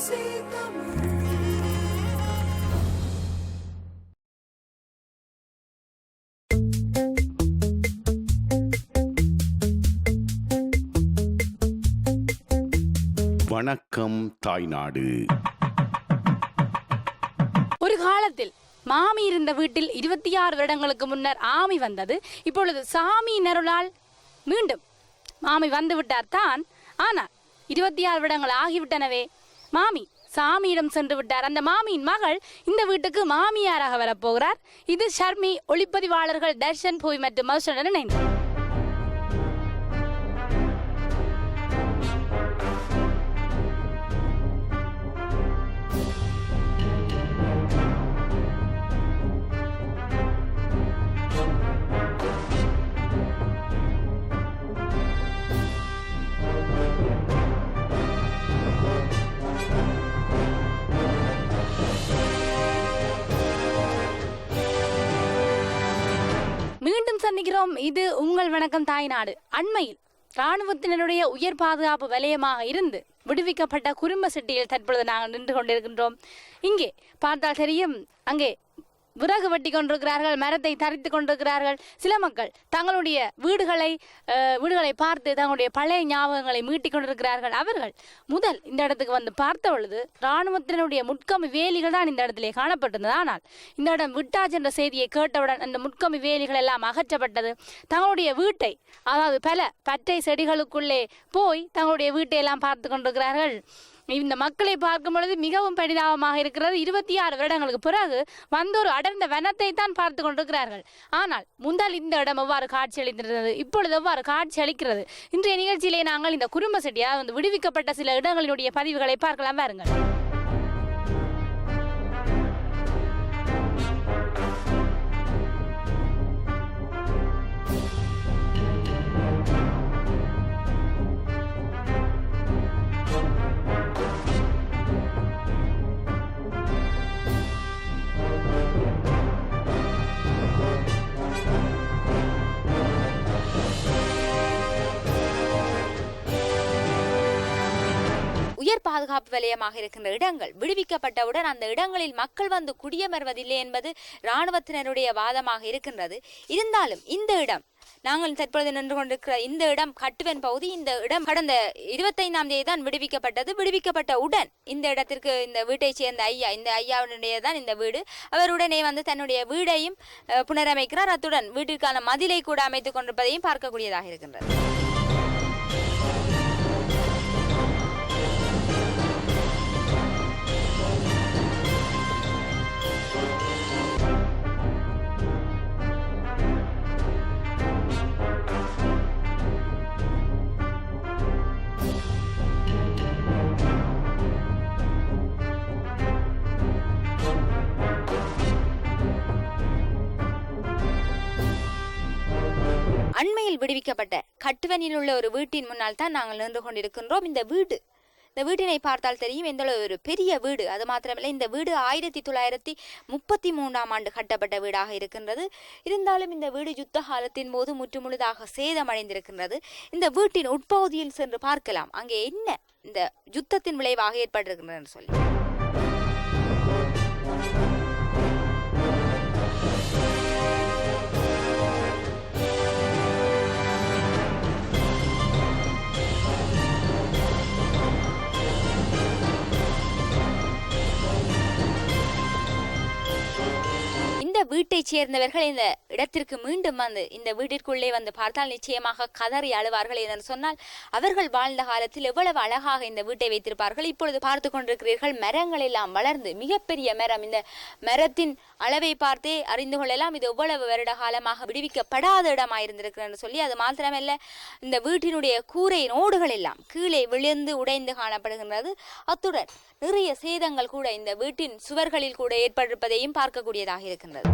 வணக்கம் தாய்நாடு. ஒரு காலத்தில் மாமி இருந்த வீட்டில் 26 வருடங்களுக்கு முன்னர் ஆமி வந்தது. இப்பொழுது சாமியின் அருளால் மீண்டும் மாமி வந்து விட்டார் தான். ஆனால் 26 வருடங்கள் ஆகிவிட்டனவே. மாமி சாமியிடம் சென்று விட்டார். அந்த மாமியின் மகள் இந்த வீட்டுக்கு மாமியாராக வரப்போகிறார். இது ஷர்மி. ஒளிப்பதிவாளர்கள் தர்ஷன் போய் மற்றும் மதுஷனுடன் இணைந்து மீண்டும் சந்திக்கிறோம். இது உங்கள் வணக்கம் தாய்நாடு. அண்மையில் இராணுவத்தினருடைய உயர் பாதுகாப்பு வலயமாக இருந்து விடுவிக்கப்பட்ட குறும்ப சிட்டியில் தற்பொழுது நாங்கள் நின்று கொண்டிருக்கின்றோம். இங்கே பார்த்தால் தெரியும், அங்கே விறகு வெட்டி கொண்டிருக்கிறார்கள், மரத்தை தரித்து கொண்டிருக்கிறார்கள். சில மக்கள் தங்களுடைய வீடுகளை பார்த்து தங்களுடைய பழைய ஞாபகங்களை மீட்டிக் கொண்டிருக்கிறார்கள். அவர்கள் முதல் இந்த இடத்துக்கு வந்து பார்த்த பொழுது இராணுவத்தினுடைய முட்கம்பி வேலிகள் தான் இந்த இடத்திலே காணப்பட்டிருந்தது. ஆனால் இந்த இடம் விட்டாச்சு என்ற செய்தியை கேட்டவுடன் அந்த முட்கம்பி வேலிகள் எல்லாம் அகற்றப்பட்டது. தங்களுடைய வீட்டை, அதாவது பல பற்றை செடிகளுக்குள்ளே போய் தங்களுடைய வீட்டை எல்லாம் பார்த்து கொண்டிருக்கிறார்கள். இந்த மக்களை பார்க்கும் பொழுது மிகவும் பரிதாபமாக இருக்கிறது. 26 வருடங்களுக்கு பிறகு வந்து ஒரு அடர்ந்த வனத்தை தான் பார்த்து கொண்டிருக்கிறார்கள். ஆனால் முதல் இந்த இடம் எவ்வாறு காட்சி அளித்திருந்தது, இப்பொழுது எவ்வாறு காட்சி அளிக்கிறது? இன்றைய நிகழ்ச்சியிலே நாங்கள் இந்த குறும்ப செட்டியாக வந்து விடுவிக்கப்பட்ட சில இடங்களினுடைய பதிவுகளை பார்க்கலாம். வாருங்கள். உயர் பாதுகாப்பு வலயமாக இருக்கின்ற இடங்கள் விடுவிக்கப்பட்டவுடன் அந்த இடங்களில் மக்கள் வந்து குடியமர்வதில்லை என்பது இராணுவத்தினருடைய வாதமாக இருக்கின்றது. இருந்தாலும் இந்த இடம், நாங்கள் தற்பொழுது நின்று கொண்டிருக்கிற இந்த இடம் கட்டுவன் பகுதி. இந்த இடம் கடந்த 25ஆம் தேதி தான் விடுவிக்கப்பட்டது. விடுவிக்கப்பட்ட உடன் இந்த இடத்திற்கு இந்த வீட்டை சேர்ந்த ஐயா, இந்த ஐயாவுடைய தான் இந்த வீடு. அவருடனே வந்து தன்னுடைய வீடையும் புனரமைக்கிறார். அத்துடன் வீட்டிற்கான மதிலை கூட அமைத்துக் கொண்டிருப்பதையும் பார்க்கக்கூடியதாக இருக்கின்றது. அண்மையில் விடுவிக்கப்பட்ட கட்டுவனில் உள்ள ஒரு வீட்டின் முன்னால் தான் நாங்கள் நின்று கொண்டிருக்கின்றோம். இந்த வீட்டினை பார்த்தால் தெரியும் எந்த ஒரு பெரிய வீடு. அது மாத்திரமில்லை, இந்த வீடு 1933ஆம் ஆண்டு கட்டப்பட்ட வீடாக இருக்கின்றது. இருந்தாலும் இந்த வீடு யுத்த காலத்தின் போது முற்றுமுழுதாக சேதமடைந்திருக்கின்றது. இந்த வீட்டின் உட்பகுதியில் சென்று பார்க்கலாம், அங்கே என்ன இந்த யுத்தத்தின் விளைவாக ஏற்பட்டிருக்கின்றது சொல்லி. வீட்டைச் சேர்ந்தவர்கள் இந்த இடத்திற்கு மீண்டும் வந்து இந்த வீட்டிற்குள்ளே வந்து பார்த்தால் நிச்சயமாக கதறி அழுவார்கள். என்று சொன்னால் அவர்கள் வாழ்ந்த காலத்தில் எவ்வளவு அழகாக இந்த வீட்டை வைத்திருப்பார்கள். இப்பொழுது பார்த்து கொண்டிருக்கிறீர்கள், மரங்கள் எல்லாம் வளர்ந்து மிகப்பெரிய மரம். இந்த மரத்தின் அளவை பார்த்தே அறிந்து கொள்ளலாம் இது எவ்வளவு வருட காலமாக விடுவிக்கப்படாத இடமாயிருந்திருக்கிறது சொல்லி. அது மாத்திரமல்ல, இந்த வீட்டினுடைய கூரையின் ஓடுகள் எல்லாம் கீழே விழுந்து உடைந்து காணப்படுகின்றது. அத்துடன் நிறைய சேதங்கள் கூட இந்த வீட்டின் சுவர்களில் கூட ஏற்பட்டிருப்பதையும் பார்க்கக்கூடியதாக இருக்கின்றது.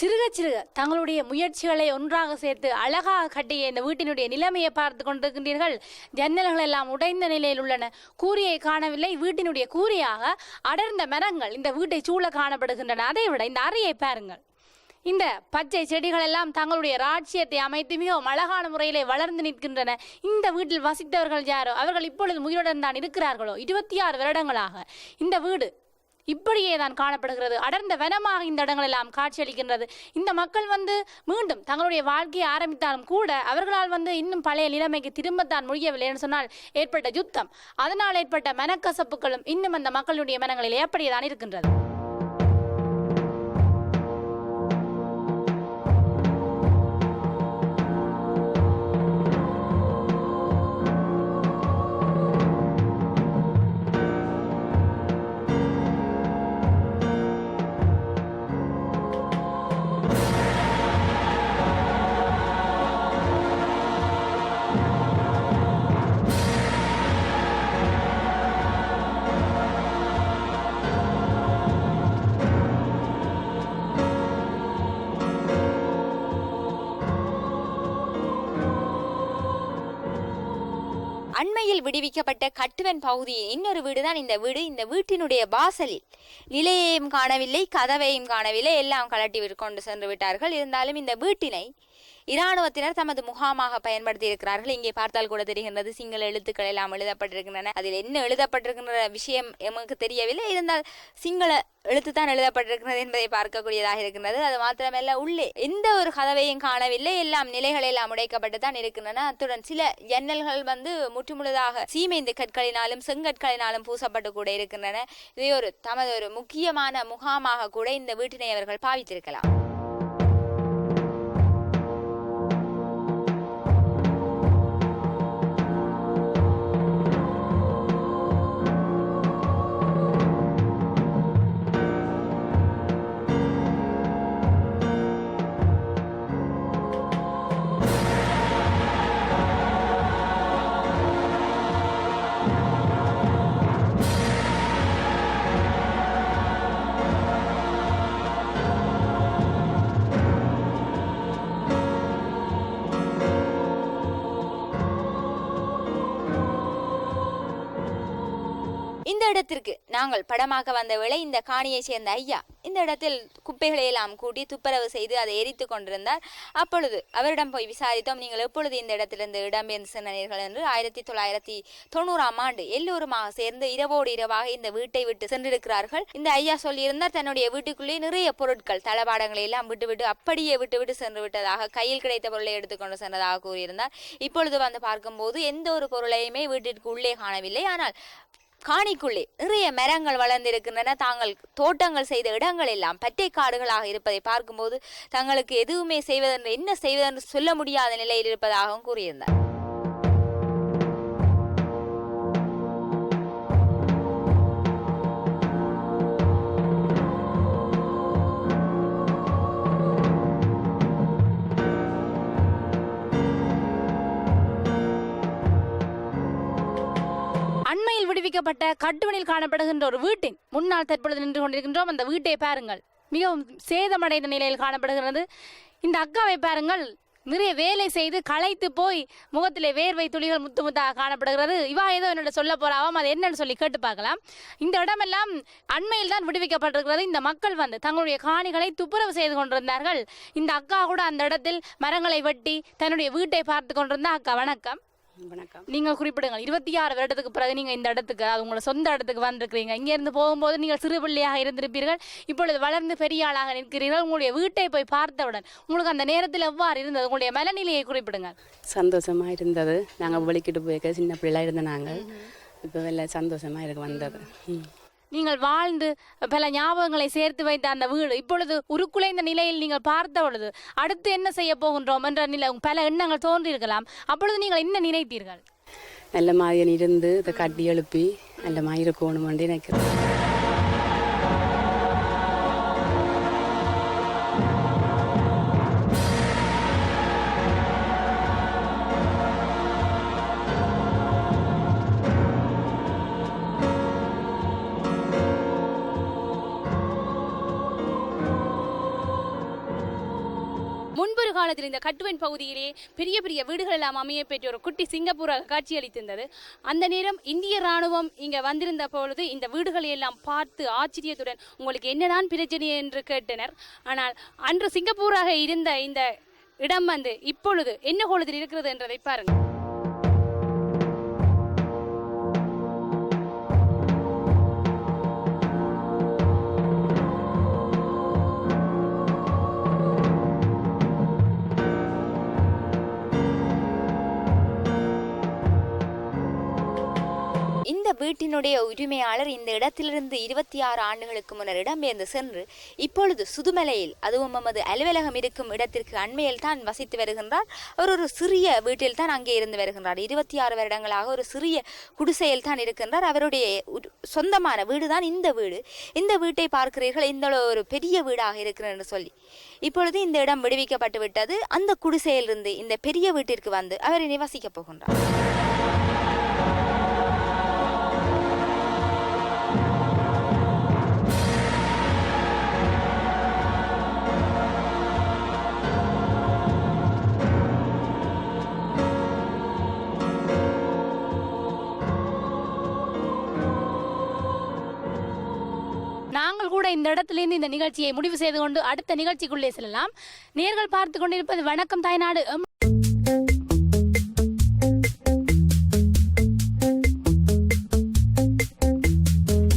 சிறுக சிறுக தங்களுடைய முயற்சிகளை ஒன்றாக சேர்த்து அழகாக கட்டிய இந்த வீட்டினுடைய நிலைமையை பார்த்து கொண்டிருக்கின்றீர்கள். ஜன்னல்கள் எல்லாம் உடைந்த நிலையில் உள்ளன. கூரையை காணவில்லை. வீட்டினுடைய கூரையாக அடர்ந்த மரங்கள் இந்த வீட்டை சூழ காணப்படுகின்றன. அதை விட இந்த அறையை பாருங்கள். இந்த பச்சை செடிகள் எல்லாம் தங்களுடைய ராஜ்யத்தை அமைத்து மிகவும் அழகான முறையிலே வளர்ந்து நிற்கின்றன. இந்த வீட்டில் வசித்தவர்கள் யாரோ அவர்கள் இப்பொழுது உயிருடன் தான் இருக்கிறார்களோ. 26 வருடங்களாக இந்த வீடு இப்படியே தான் காணப்படுகிறது. அடர்ந்த வனமாக இந்த இடங்கள் எல்லாம் காட்சியளிக்கின்றது. இந்த மக்கள் மீண்டும் தங்களுடைய வாழ்க்கையை ஆரம்பித்தாலும் கூட அவர்களால் இன்னும் பழைய நிலைமைக்கு திரும்பத்தான் முடியவில்லை என்று சொன்னால் ஏற்பட்ட யுத்தம், அதனால் ஏற்பட்ட மனக்கசப்புகளும் இன்னும் அந்த மக்களுடைய மனங்களில் அப்படியே தான் இருக்கின்றது. அண்மையில் விடுவிக்கப்பட்ட கட்டுவன் பகுதியின் இன்னொரு வீடுதான் இந்த வீடு. இந்த வீட்டினுடைய வாசலில் நிலையையும் காணவில்லை, கதவையும் காணவில்லை, எல்லாம் கலட்டி கொண்டு சென்று விட்டார்கள். இருந்தாலும் இந்த வீட்டினை இராணுவத்தினர் தமது முகாமாக பயன்படுத்தி இருக்கிறார்கள். இங்கே பார்த்தால் கூட தெரிகின்றது சிங்கள எழுத்துக்கள் எல்லாம் எழுதப்பட்டிருக்கின்றன. அதில் என்ன எழுதப்பட்டிருக்கின்ற விஷயம் எமக்கு தெரியவில்லை. இருந்தால் சிங்கள எழுத்துத்தான் எழுதப்பட்டிருக்கிறது என்பதை பார்க்கக்கூடியதாக இருக்கின்றது. அது மாத்திரமல்ல, உள்ளே எந்த ஒரு கதவையும் காணவில்லை. எல்லாம் நிலைகள் எல்லாம் உடைக்கப்பட்டு தான் இருக்கின்றன. அத்துடன் சில ஜன்னல்கள் முற்றுமுழுதாக சீமைந்து கற்களினாலும் செங்கற்களினாலும் பூசப்பட்டு கூட இருக்கின்றன. இதை தமது ஒரு முக்கியமான முகாமாக கூட இந்த வீட்டினை அவர்கள் பாவித்திருக்கலாம். இந்த இடத்திற்கு நாங்கள் படமாக வந்த வேளை இந்த காணியை சேர்ந்த ஐயா இந்த இடத்தில் குப்பைகளை எல்லாம் கூட்டி துப்புரவு செய்து அதை எரித்து கொண்டிருந்தார். அப்பொழுது அவரிடம் போய் விசாரித்தோம், நீங்கள் எப்பொழுது இந்த இடத்திலிருந்து இடம்பெயர்ந்து சென்றீர்கள் என்று. 1990ஆம் ஆண்டு எல்லோருமாக சேர்ந்து இரவோடு இரவாக இந்த வீட்டை விட்டு சென்றிருக்கிறார்கள். இந்த ஐயா சொல்லியிருந்தார், தன்னுடைய வீட்டுக்குள்ளே நிறைய பொருட்கள் தளபாடங்களை எல்லாம் விட்டுவிட்டு அப்படியே விட்டுவிட்டு சென்று விட்டதாக, கையில் கிடைத்த பொருளை எடுத்துக்கொண்டு சென்றதாக கூறியிருந்தார். இப்பொழுது பார்க்கும்போது எந்த ஒரு பொருளையுமே வீட்டிற்கு உள்ளே காணவில்லை. ஆனால் காணிக்குள்ளே நிறைய மரங்கள் வளர்ந்திருக்கின்றன. தாங்கள் தோட்டங்கள் செய்த இடங்கள் எல்லாம் பச்சை காடுகளாக இருப்பதை பார்க்கும்போது தங்களுக்கு எதுவுமே செய்வதென்று என்ன செய்வதென்று சொல்ல முடியாத நிலையில் இருப்பதாகவும் கூறியிருந்தார். அண்மையில் விடுவிக்கப்பட்ட கட்டுவனில் காணப்படுகின்ற ஒரு வீட்டின் முன்னால் தற்பொழுது நின்று கொண்டிருக்கின்றோம். அந்த வீட்டை பாருங்கள், மிகவும் சேதமடைந்த நிலையில் காணப்படுகிறது. இந்த அக்காவை பாருங்கள், நிறைய வேலை செய்து களைத்து போய் முகத்திலே வேர்வை துளிகள் முத்து முத்தாக காணப்படுகிறது. இவா ஏதோ என்னோட சொல்ல போறாவாம், அது என்னன்னு சொல்லி கேட்டு பார்க்கலாம். இந்த இடமெல்லாம் அண்மையில் தான் விடுவிக்கப்பட்டிருக்கிறது. இந்த மக்கள் தங்களுடைய காணிகளை துப்புரவு செய்து கொண்டிருந்தார்கள். இந்த அக்கா கூட அந்த இடத்தில் மரங்களை வெட்டி தன்னுடைய வீட்டை பார்த்து கொண்டிருந்த அக்கா. வணக்கம். வணக்கம். நீங்கள் குறிப்பிடுங்கள், 26 வருடத்துக்கு பிறகு நீங்கள் இந்த இடத்துக்கு, அது உங்களை சொந்த இடத்துக்கு வந்திருக்கிறீங்க. இங்கேருந்து போகும்போது நீங்கள் சிறு பிள்ளையாக இருந்திருப்பீர்கள், இப்பொழுது வளர்ந்து பெரிய ஆளாக நிற்கிறீர்கள். உங்களுடைய வீட்டை போய் பார்த்தவுடன் உங்களுக்கு அந்த நேரத்தில் எவ்வாறு இருந்தது? உங்களுடைய மனநிலையை குறிப்பிடுங்கள். சந்தோஷமாக இருந்தது. நாங்கள் வெளிக்கிட்டு போயிருக்க சின்ன பிள்ளை இருந்த நாங்கள் இப்போ வெளில சந்தோஷமாக இருக்கு வந்தது. நீங்கள் வாழ்ந்து பல ஞாபகங்களை சேர்த்து வைத்த அந்த வீடு இப்பொழுது உருக்குலைந்த நிலையில் நீங்கள் பார்த்த பொழுது அடுத்து என்ன செய்ய போகின்றோம் என்ற பல எண்ணங்கள் தோன்றியிருக்கலாம். அப்பொழுது நீங்கள் என்ன நினைத்தீர்கள்? நல்ல மாதிரி இருந்து இதை கட்டி எழுப்பி நல்ல மாதிரி இருக்கணும் நினைக்கிறேன். முன்பொரு காலத்தில் இந்த கட்டுவன் பகுதியிலே பெரிய பெரிய வீடுகள் எல்லாம் அமைய பெற்ற ஒரு குட்டி சிங்கப்பூராக காட்சியளித்திருந்தது. அந்த நேரம் இந்திய ராணுவம் இங்கே வந்திருந்த பொழுது இந்த வீடுகளை எல்லாம் பார்த்து ஆச்சரியத்துடன் உங்களுக்கு என்னதான் பிரச்சனை என்று கேட்டனர். ஆனால் அன்று சிங்கப்பூராக இருந்த இந்த இடம் இப்பொழுது என்ன கோலத்தில் இருக்கிறது என்றதை பாருங்கள். இந்த வீட்டினுடைய உரிமையாளர் இந்த இடத்திலிருந்து 26 ஆண்டுகளுக்கு முன்னர் இடம்பெயர்ந்து சென்று இப்பொழுது சுதுமலையில், அதுவும் நமது அலுவலகம் இருக்கும் இடத்திற்கு அண்மையில் தான் வசித்து வருகின்றார். அவர் ஒரு சிறிய வீட்டில் தான் அங்கே இருந்து வருகின்றார். 26 வருடங்களாக ஒரு சிறிய குடிசையில் தான் இருக்கின்றார். அவருடைய சொந்தமான வீடு தான் இந்த வீடு. இந்த வீட்டை பார்க்கிறீர்கள், இந்த ஒரு பெரிய வீடாக இருக்கிறது என்று சொல்லி இப்பொழுது இந்த இடம் விடுவிக்கப்பட்டு விட்டது. அந்த குடிசையிலிருந்து இந்த பெரிய வீட்டிற்கு வந்து அவர் நிவசிக்கப் போகின்றார். நாங்கள் கூட இந்த இடத்திலிருந்து இந்த நிகழ்ச்சியை முடிவு செய்து கொண்டு அடுத்த நிகழ்ச்சிக்குள்ளே செல்லலாம். நேர்கள் பார்த்து கொண்டிருப்பது வணக்கம் தாய்நாடு.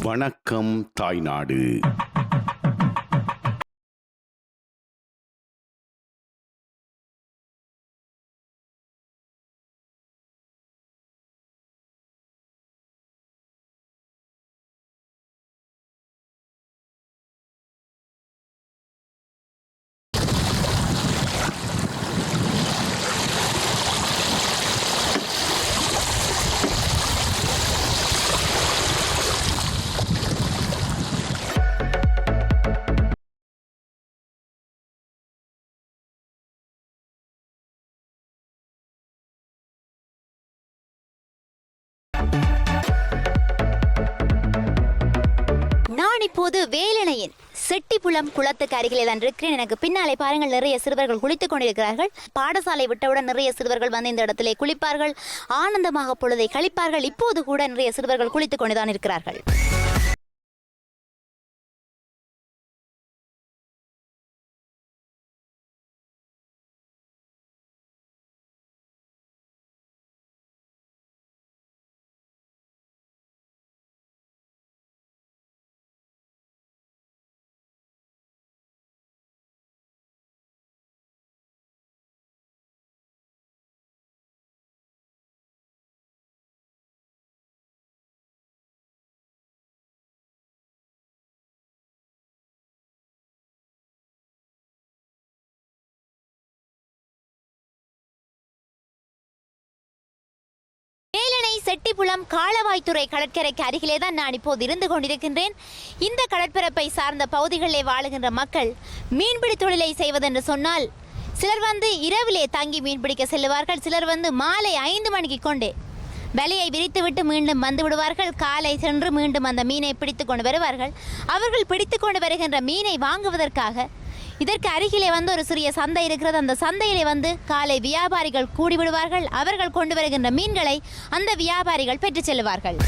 வணக்கம் தாய்நாடு. நான் இப்போது வேலணையின் செட்டிப்புலம் குளத்துக்கு அருகிலே தான் இருக்கிறேன். எனக்கு பின்னாலே பாருங்கள், நிறைய சிறுவர்கள் குளித்துக் கொண்டிருக்கிறார்கள். பாடசாலை விட்டவுடன் நிறைய சிறுவர்கள் வந்து இந்த இடத்திலே குளிப்பார்கள், ஆனந்தமாக பொழுதை கழிப்பார்கள். இப்போது கூட நிறைய சிறுவர்கள் குளித்துக் கொண்டுதான் இருக்கிறார்கள். செட்டிப்புலம் காளவாய்த்துறை கடற்கரைக்கு அருகிலே தான் நான் இப்போது இருந்து கொண்டிருக்கின்றேன். இந்த கடற்பரப்பை சார்ந்த பகுதிகளிலே வாழுகின்ற மக்கள் மீன்பிடி தொழிலை செய்வதென்று சொன்னால் சிலர் வந்து இரவிலே தங்கி மீன்பிடிக்க செல்லுவார்கள். சிலர் வந்து மாலை 5 மணிக்கு கொண்டே வலையை விரித்துவிட்டு மீண்டும் வந்து விடுவார்கள். காலை சென்று மீண்டும் அந்த மீனை பிடித்து கொண்டு வருவார்கள். அவர்கள் பிடித்து கொண்டு வருகின்ற மீனை வாங்குவதற்காக இதற்கு அருகிலே வந்து ஒரு சிறிய சந்தை இருக்கிறது. அந்த சந்தையிலே வந்து காலை வியாபாரிகள் கூடிவிடுவார்கள். அவர்கள் கொண்டு வருகின்ற மீன்களை அந்த வியாபாரிகள் பெற்றுச் செல்வார்கள்.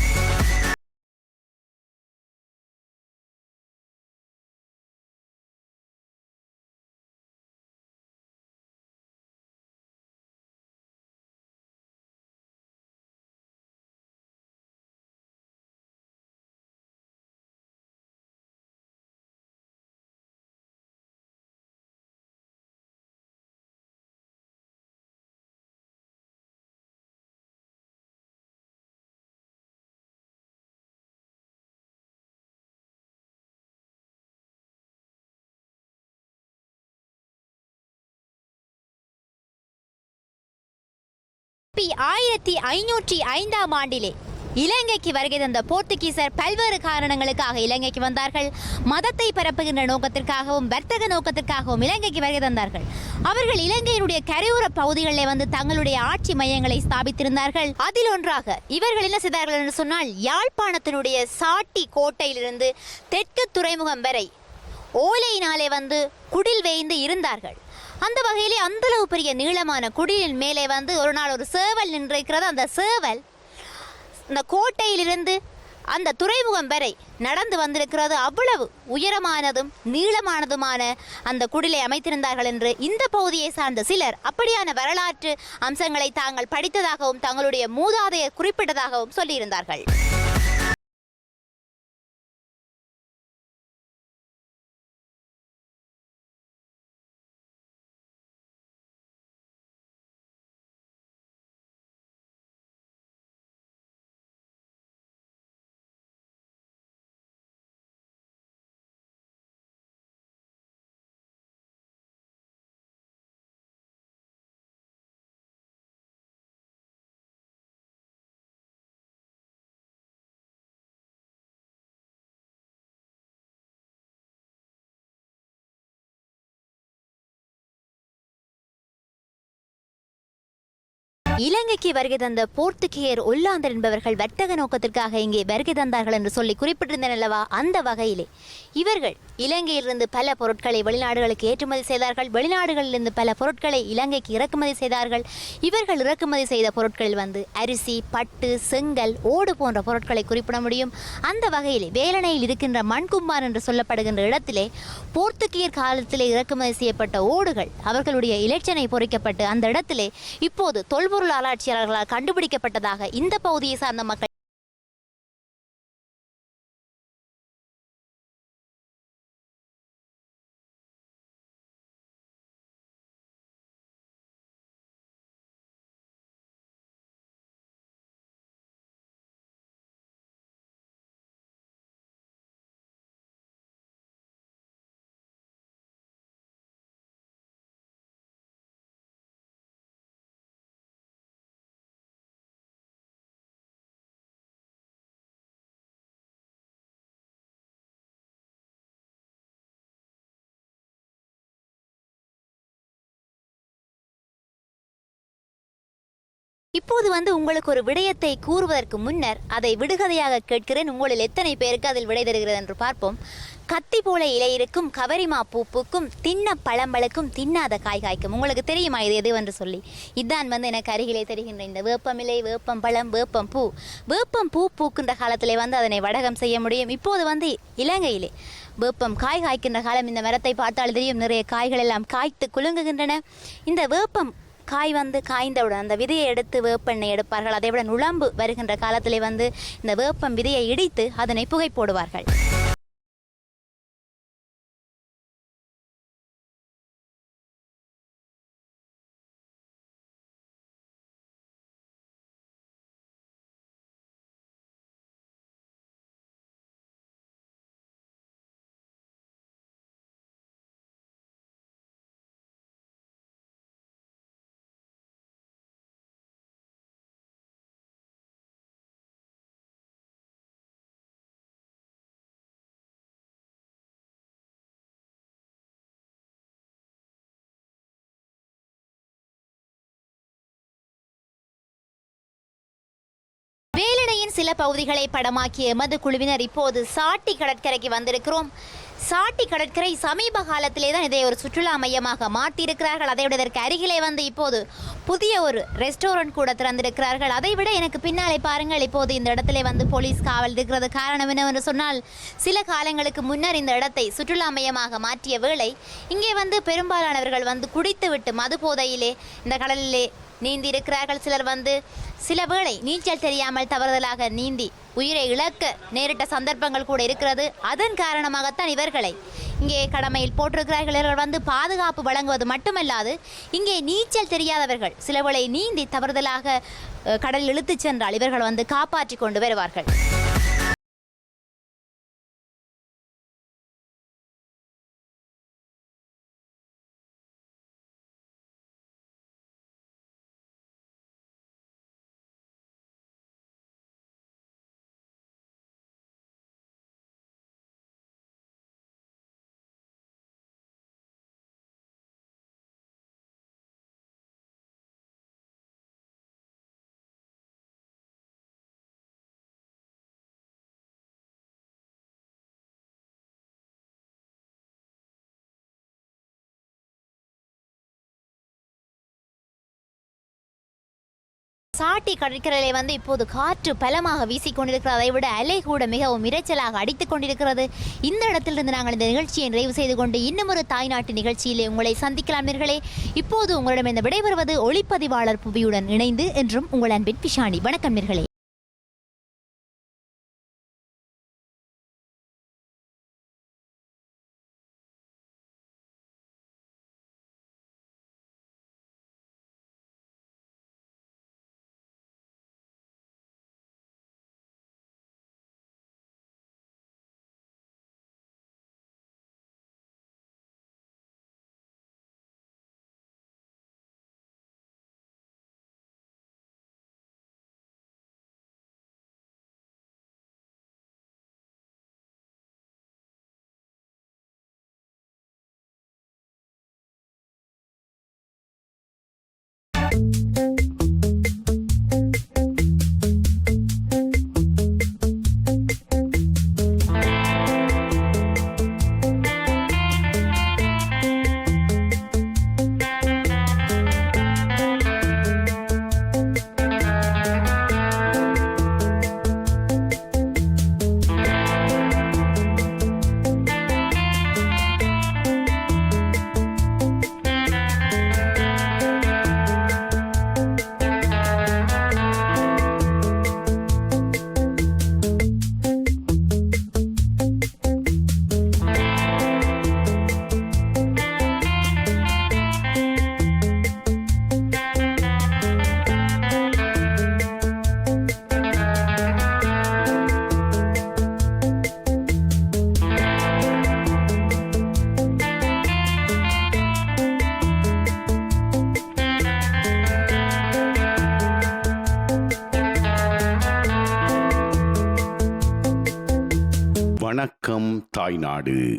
கிபி 1505ஆம் ஆண்டிலே இலங்கைக்கு வருகை தந்த போர்த்துகீசர் பல்வேறு காரணங்களுக்காக இலங்கைக்கு வந்தார்கள். மதத்தை பரப்புகின்ற நோக்கத்திற்காகவும் வர்த்தக நோக்கத்திற்காகவும் இலங்கைக்கு வருகை தந்தார்கள். அவர்கள் இலங்கையினுடைய கரையோர பகுதிகளிலே வந்து தங்களுடைய ஆட்சி மையங்களை ஸ்தாபித்திருந்தார்கள். அதில் ஒன்றாக இவர்கள் என்ன செய்தார்கள் என்று சொன்னால், யாழ்ப்பாணத்தினுடைய சாட்டி கோட்டையிலிருந்து தெற்கு துறைமுகம் வரை ஓலையினாலே வந்து குடில் வேய்ந்து இருந்தார்கள். அந்த வகையிலே அந்தளவு பெரிய நீளமான குடிலின் மேலே வந்து ஒரு நாள் ஒரு சேவல் நின்றிருக்கிறது. அந்த சேவல் இந்த கோட்டையிலிருந்து அந்த துறைமுகம் வரை நடந்து வந்திருக்கிறது. அவ்வளவு உயரமானதும் நீளமானதுமான அந்த குடிலை அமைத்திருந்தார்கள் என்று இந்த பகுதியை சார்ந்த சிலர் அப்படியான வரலாற்று அம்சங்களை தாங்கள் படித்ததாகவும் தங்களுடைய மூதாதையர் குறிப்பிட்டதாகவும் சொல்லியிருந்தார்கள். இலங்கைக்கு வருகை தந்த போர்த்துகேயர் ஒல்லாந்தர் என்பவர்கள் வர்த்தக நோக்கத்திற்காக இங்கே வருகை தந்தார்கள் என்று சொல்லி குறிப்பிட்டிருந்தனர் அல்லவா? அந்த வகையிலே இவர்கள் இலங்கையிலிருந்து பல பொருட்களை வெளிநாடுகளுக்கு ஏற்றுமதி செய்தார்கள். வெளிநாடுகளிலிருந்து பல பொருட்களை இலங்கைக்கு இறக்குமதி செய்தார்கள். இவர்கள் இறக்குமதி செய்த பொருட்களில் வந்து அரிசி, பட்டு, செங்கல், ஓடு போன்ற பொருட்களை குறிப்பிட முடியும். அந்த வகையிலே வேலணையில் இருக்கின்ற மண்கும்பார் என்று சொல்லப்படுகின்ற இடத்திலே போர்த்துகேயர் காலத்திலே இறக்குமதி செய்யப்பட்ட ஓடுகள் அவர்களுடைய இலட்சணை பொறிக்கப்பட்டு அந்த இடத்திலே இப்போது தொல்பொருள் ஆராய்ச்சியாளர்களால் கண்டுபிடிக்கப்பட்டதாக இந்த பகுதியை சார்ந்த மக்கள் இப்போது வந்து உங்களுக்கு ஒரு விடயத்தை கூறுவதற்கு முன்னர் அதை விடுகதையாக கேட்கிறேன். உங்களில் எத்தனை பேருக்கு அதில் விடை தருகிறது என்று பார்ப்போம். கத்தி போல இலை இருக்கும், கவரிமா பூ பூக்கும், தின்ன பழம்பழுக்கும், தின்னாத காய் காய்க்கும். உங்களுக்கு தெரியுமா இது எது என்று சொல்லி? இதுதான் வந்து எனக்கு அருகிலே தெரிகின்ற இந்த வேப்பமிலை, வேப்பம் பழம், வேப்பம் பூ. வேப்பம் பூ பூக்கின்ற காலத்திலே வந்து அதனை வடகம் செய்ய முடியும். இப்போது வந்து இலங்கையிலே வேப்பம் காய் காய்க்கின்ற காலம். இந்த மரத்தை பார்த்தால் தெரியும், நிறைய காய்கள் எல்லாம் காய்த்து குலுங்குகின்றன. இந்த வேப்பம் காய் வந்து காய்ந்தவுடன் அந்த விதையை எடுத்து வேப்பெண்ணெய் எடுப்பார்கள். அதை விட நுழம்பு வருகின்ற காலத்திலே வந்து இந்த வேப்பம் விதையை இடித்து அதனை புகை போடுவார்கள். வேலணையின் சில பகுதிகளை படமாக்கிய எமது குழுவினர் இப்போது சாட்டி கடற்கரைக்கு வந்திருக்கிறோம். சாட்டி கடற்கரை சமீப காலத்திலே தான் இதை ஒரு சுற்றுலா மையமாக மாற்றியிருக்கிறார்கள். அதை விட இதற்கு அருகிலே வந்து இப்போது புதிய ஒரு ரெஸ்டாரண்ட் கூட திறந்திருக்கிறார்கள். அதை விட எனக்கு பின்னாலே பாருங்கள், இப்போது இந்த இடத்திலே வந்து போலீஸ் காவல் இருக்கிறது. காரணம் என்னவென்று சொன்னால், சில காலங்களுக்கு முன்னர் இந்த இடத்தை சுற்றுலா மையமாக மாற்றிய வேளை இங்கே வந்து பெரும்பாலானவர்கள் வந்து குடித்துவிட்டு மது போதையிலே இந்த கடலிலே நீந்தி இருக்கிறார்கள். சிலர் வந்து சில வேளை நீச்சல் தெரியாமல் தவறுதலாக நீந்தி உயிரை இழக்க நேரிட்ட சந்தர்ப்பங்கள் கூட இருக்கிறது. அதன் காரணமாகத்தான் இவர்களை இங்கே கடமையில் போட்டிருக்கிறார்கள். இவர்கள் வந்து பாதுகாப்பு வழங்குவது மட்டுமல்லாது, இங்கே நீச்சல் தெரியாதவர்கள் சில வேளை நீந்தி தவறுதலாக கடலில் இழுத்துச் சென்றால் இவர்கள் வந்து காப்பாற்றி கொண்டு வருவார்கள். சாட்டி கடற்கரையிலே வந்து இப்போது காற்று பலமாக வீசிக்கொண்டிருக்கிறது. அதை விட அலை கூட மிகவும் இரைச்சலாக அடித்துக் கொண்டிருக்கிறது. இந்த இடத்திலிருந்து நாங்கள் இந்த நிகழ்ச்சியை நிறைவு செய்து கொண்டு இன்னும் ஒரு தாய்நாட்டு நிகழ்ச்சியிலே உங்களை சந்திக்கலாம் நேர்களே. இப்போது உங்களிடம் இந்த விடைபெறுவது ஒளிப்பதிவாளர் புவியுடன் இணைந்து என்றும் உங்கள் அன்பின் பிஷானி. வணக்கம் நேர்களே. வணக்கம் தாய்நாடு.